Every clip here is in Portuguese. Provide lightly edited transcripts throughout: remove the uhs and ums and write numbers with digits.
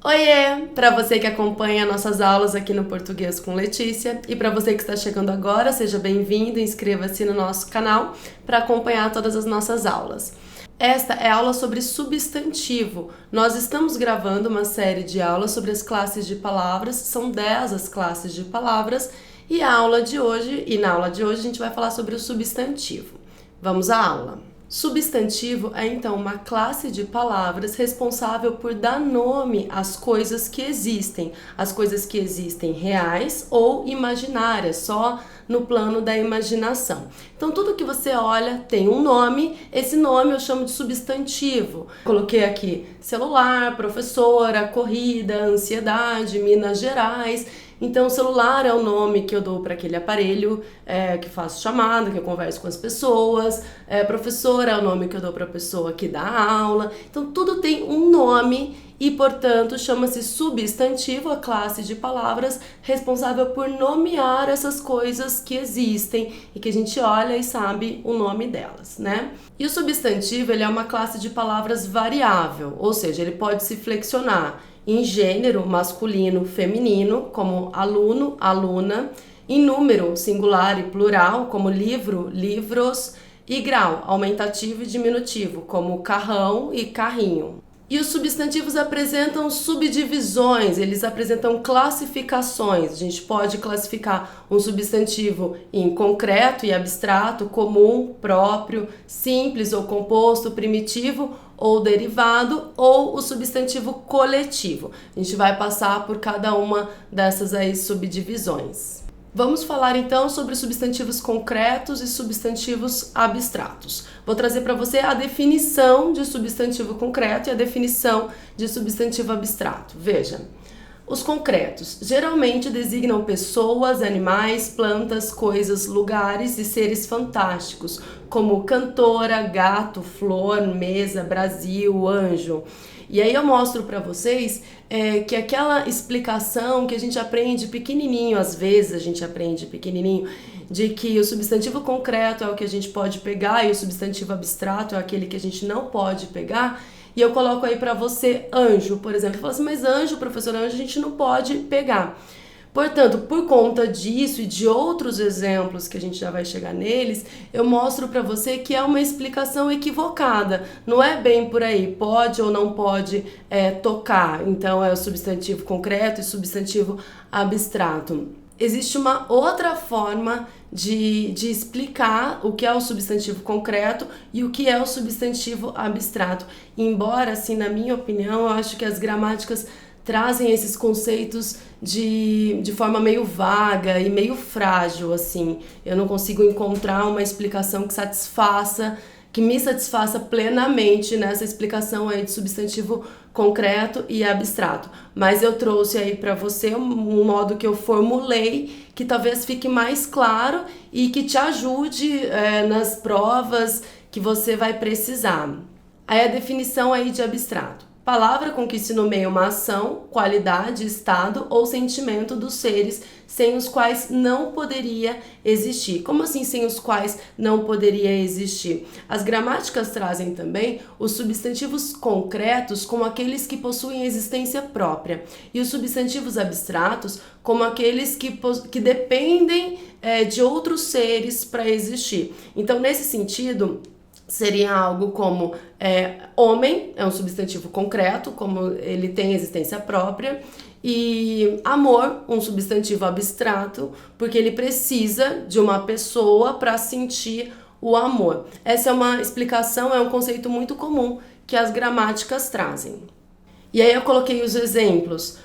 Oiê! Para você que acompanha nossas aulas aqui no Português com Letícia e para você que está chegando agora, seja bem-vindo e inscreva-se no nosso canal para acompanhar todas as nossas aulas. Esta é a aula sobre substantivo. Nós estamos gravando uma série de aulas sobre as classes de palavras, são 10 as classes de palavras e na aula de hoje a gente vai falar sobre o substantivo. Vamos à aula. Substantivo é então uma classe de palavras responsável por dar nome às coisas que existem reais ou imaginárias, só no plano da imaginação. Então tudo que você olha tem um nome, esse nome eu chamo de substantivo. Coloquei aqui celular, professora, corrida, ansiedade, Minas Gerais. Então, celular é o nome que eu dou para aquele aparelho que faço chamada, que eu converso com as pessoas. Professor é o nome que eu dou para a pessoa que dá aula. Então, tudo tem um nome e, portanto, chama-se substantivo, a classe de palavras responsável por nomear essas coisas que existem e que a gente olha e sabe o nome delas, né? E o substantivo, ele é uma classe de palavras variável, ou seja, ele pode se flexionar em gênero masculino, feminino, como aluno, aluna, em número singular e plural, como livro, livros, e grau, aumentativo e diminutivo, como carrão e carrinho. E os substantivos apresentam subdivisões, eles apresentam classificações. A gente pode classificar um substantivo em concreto e abstrato, comum, próprio, simples ou composto, primitivo ou derivado, ou o substantivo coletivo. A gente vai passar por cada uma dessas aí subdivisões. Vamos falar então sobre substantivos concretos e substantivos abstratos. Vou trazer para você a definição de substantivo concreto e a definição de substantivo abstrato. Veja, os concretos geralmente designam pessoas, animais, plantas, coisas, lugares e seres fantásticos, como cantora, gato, flor, mesa, Brasil, anjo. E aí eu mostro para vocês que aquela explicação que a gente aprende pequenininho, às vezes a gente aprende pequenininho, de que o substantivo concreto é o que a gente pode pegar e o substantivo abstrato é aquele que a gente não pode pegar. E eu coloco aí para você anjo, por exemplo. Fala assim, mas anjo, professor, anjo a gente não pode pegar. Portanto, por conta disso e de outros exemplos que a gente já vai chegar neles, eu mostro para você que é uma explicação equivocada. Não é bem por aí, pode ou não pode tocar. Então, é o substantivo concreto e substantivo abstrato. Existe uma outra forma de explicar o que é o substantivo concreto e o que é o substantivo abstrato. Embora, assim, na minha opinião, eu acho que as gramáticas trazem esses conceitos de forma meio vaga e meio frágil, assim. Eu não consigo encontrar uma explicação que me satisfaça plenamente nessa explicação aí de substantivo concreto e abstrato. Mas eu trouxe aí para você um modo que eu formulei que talvez fique mais claro e que te ajude nas provas que você vai precisar. Aí a definição aí de abstrato. Palavra com que se nomeia uma ação, qualidade, estado ou sentimento dos seres sem os quais não poderia existir. Como assim sem os quais não poderia existir? As gramáticas trazem também os substantivos concretos como aqueles que possuem existência própria e os substantivos abstratos como aqueles que dependem de outros seres para existir. Então, nesse sentido, seria algo como homem, é um substantivo concreto, como ele tem existência própria, e amor, um substantivo abstrato, porque ele precisa de uma pessoa para sentir o amor. Essa é uma explicação, é um conceito muito comum que as gramáticas trazem. E aí eu coloquei os exemplos.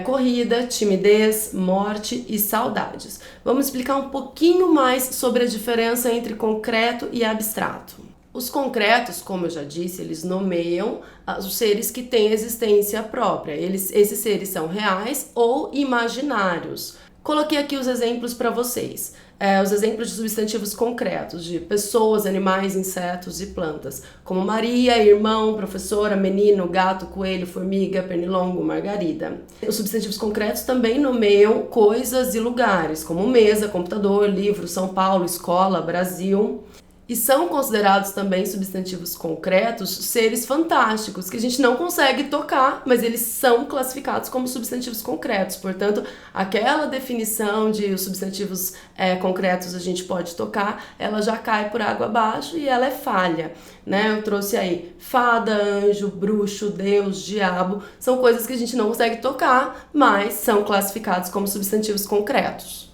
Corrida, timidez, morte e saudades. Vamos explicar um pouquinho mais sobre a diferença entre concreto e abstrato. Os concretos, como eu já disse, eles nomeiam os seres que têm existência própria. Esses seres são reais ou imaginários. Coloquei aqui os exemplos para vocês. Os exemplos de substantivos concretos, de pessoas, animais, insetos e plantas, como Maria, irmão, professora, menino, gato, coelho, formiga, pernilongo, margarida. Os substantivos concretos também nomeiam coisas e lugares, como mesa, computador, livro, São Paulo, escola, Brasil. E são considerados também substantivos concretos seres fantásticos, que a gente não consegue tocar, mas eles são classificados como substantivos concretos. Portanto, aquela definição de os substantivos concretos a gente pode tocar, ela já cai por água abaixo e ela é falha, né? Eu trouxe aí fada, anjo, bruxo, Deus, diabo, são coisas que a gente não consegue tocar, mas são classificados como substantivos concretos.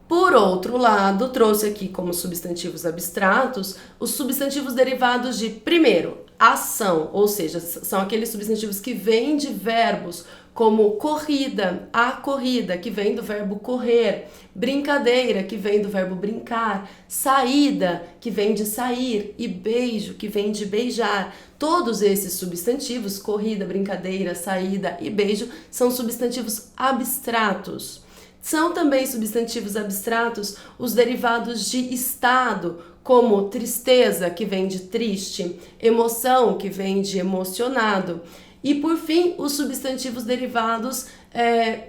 Por outro lado, trouxe aqui como substantivos abstratos os substantivos derivados de, primeiro, ação, ou seja, são aqueles substantivos que vêm de verbos como corrida, a corrida, que vem do verbo correr, brincadeira, que vem do verbo brincar, saída, que vem de sair, e beijo, que vem de beijar. Todos esses substantivos, corrida, brincadeira, saída e beijo, são substantivos abstratos. São também substantivos abstratos os derivados de estado, como tristeza, que vem de triste, emoção, que vem de emocionado. E, por fim, os substantivos derivados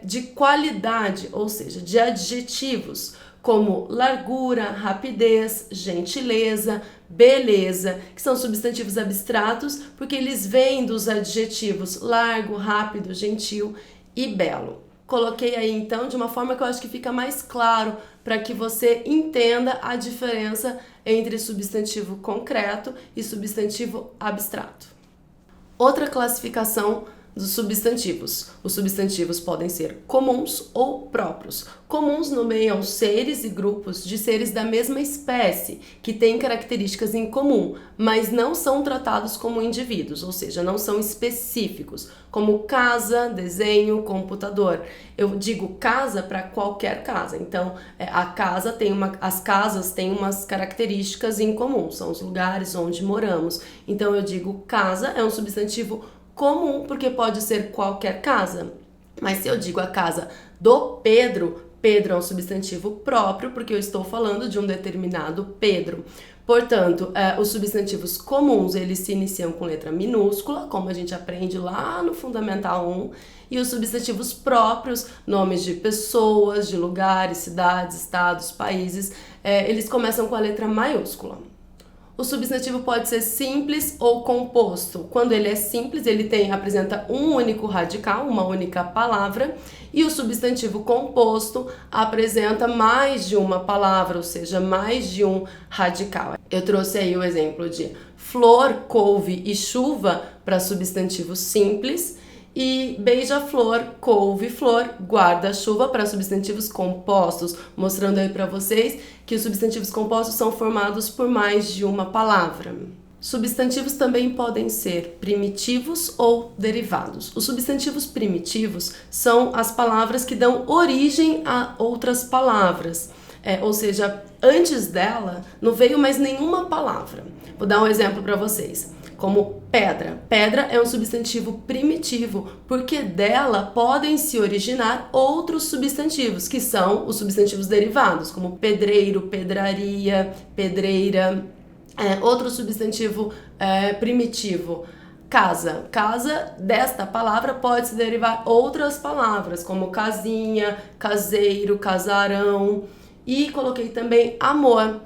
de qualidade, ou seja, de adjetivos, como largura, rapidez, gentileza, beleza, que são substantivos abstratos porque eles vêm dos adjetivos largo, rápido, gentil e belo. Coloquei aí então de uma forma que eu acho que fica mais claro para que você entenda a diferença entre substantivo concreto e substantivo abstrato. Outra classificação dos substantivos. Os substantivos podem ser comuns ou próprios. Comuns nomeiam seres e grupos de seres da mesma espécie, que têm características em comum, mas não são tratados como indivíduos, ou seja, não são específicos, como casa, desenho, computador. Eu digo casa para qualquer casa, então as casas têm umas características em comum, são os lugares onde moramos. Então eu digo casa é um substantivo comum, porque pode ser qualquer casa. Mas se eu digo a casa do Pedro, Pedro é um substantivo próprio, porque eu estou falando de um determinado Pedro. Portanto, os substantivos comuns, eles se iniciam com letra minúscula, como a gente aprende lá no Fundamental 1, e os substantivos próprios, nomes de pessoas, de lugares, cidades, estados, países, eles começam com a letra maiúscula. O substantivo pode ser simples ou composto. Quando ele é simples, ele apresenta um único radical, uma única palavra, e o substantivo composto apresenta mais de uma palavra, ou seja, mais de um radical. Eu trouxe aí o exemplo de flor, couve e chuva para substantivos simples, e beija-flor, couve-flor, guarda-chuva para substantivos compostos, mostrando aí para vocês que os substantivos compostos são formados por mais de uma palavra. Substantivos também podem ser primitivos ou derivados. Os substantivos primitivos são as palavras que dão origem a outras palavras. Ou seja, antes dela não veio mais nenhuma palavra. Vou dar um exemplo para vocês. Como pedra. Pedra é um substantivo primitivo, porque dela podem se originar outros substantivos, que são os substantivos derivados, como pedreiro, pedraria, pedreira. Outro substantivo primitivo, casa. Casa, desta palavra pode se derivar outras palavras, como casinha, caseiro, casarão. E coloquei também amor.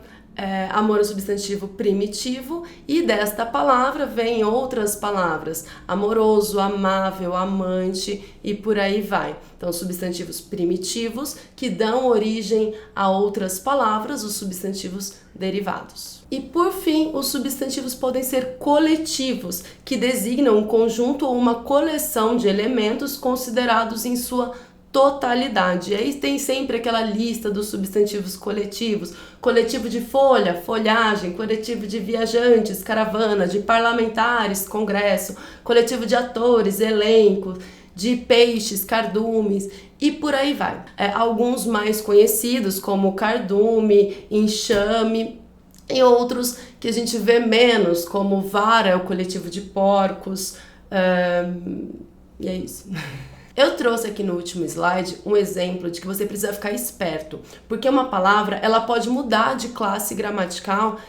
Amor é um substantivo primitivo e desta palavra vêm outras palavras, amoroso, amável, amante e por aí vai. Então, substantivos primitivos que dão origem a outras palavras, os substantivos derivados. E por fim, os substantivos podem ser coletivos, que designam um conjunto ou uma coleção de elementos considerados em sua totalidade. E aí tem sempre aquela lista dos substantivos coletivos: coletivo de folha, folhagem, coletivo de viajantes, caravana, de parlamentares, congresso, coletivo de atores, elenco, de peixes, cardumes e por aí vai. Alguns mais conhecidos como cardume, enxame, e outros que a gente vê menos, como vara é o coletivo de porcos, e é isso. Eu trouxe aqui no último slide um exemplo de que você precisa ficar esperto, porque uma palavra ela pode mudar de classe gramatical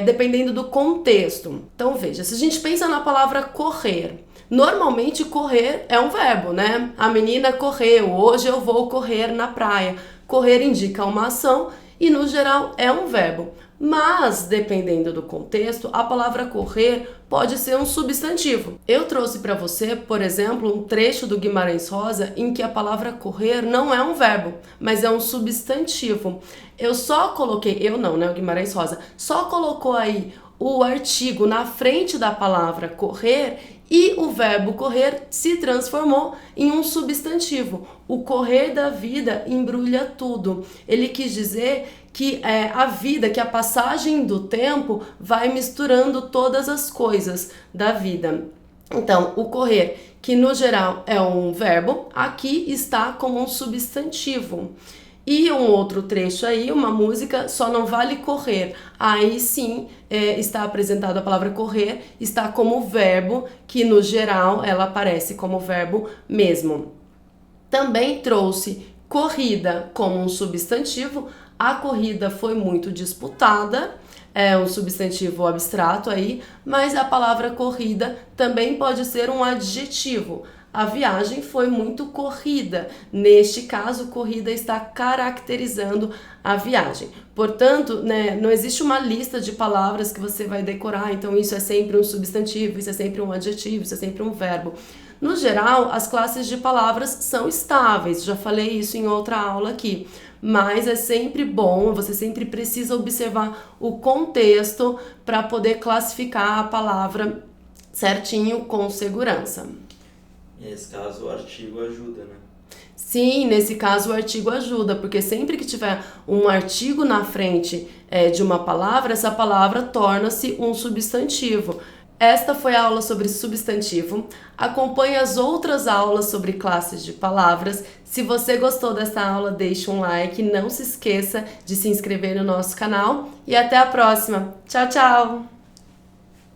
dependendo do contexto. Então veja, se a gente pensa na palavra correr, normalmente correr é um verbo, né? A menina correu, hoje eu vou correr na praia. Correr indica uma ação e no geral é um verbo. Mas, dependendo do contexto, a palavra correr pode ser um substantivo. Eu trouxe para você, por exemplo, um trecho do Guimarães Rosa em que a palavra correr não é um verbo, mas é um substantivo. Eu só coloquei, eu não, né, o Guimarães Rosa, só colocou aí o artigo na frente da palavra correr e o verbo correr se transformou em um substantivo. O correr da vida embrulha tudo. Ele quis dizer que a vida, que a passagem do tempo vai misturando todas as coisas da vida. Então, o correr, que no geral é um verbo, aqui está como um substantivo. E um outro trecho aí, uma música, só não vale correr. Aí sim está apresentado a palavra correr, está como verbo, que no geral ela aparece como verbo mesmo. Também trouxe corrida como um substantivo. A corrida foi muito disputada, é um substantivo abstrato aí, mas a palavra corrida também pode ser um adjetivo. A viagem foi muito corrida. Neste caso, corrida está caracterizando a viagem. Portanto, né, não existe uma lista de palavras que você vai decorar, então isso é sempre um substantivo, isso é sempre um adjetivo, isso é sempre um verbo. No geral, as classes de palavras são estáveis, já falei isso em outra aula aqui, mas é sempre bom, você sempre precisa observar o contexto para poder classificar a palavra certinho com segurança. Nesse caso, o artigo ajuda, né? Sim, nesse caso o artigo ajuda, porque sempre que tiver um artigo na frente de uma palavra, essa palavra torna-se um substantivo. Esta foi a aula sobre substantivo. Acompanhe as outras aulas sobre classes de palavras. Se você gostou dessa aula, deixe um like. Não se esqueça de se inscrever no nosso canal. E até a próxima. Tchau, tchau!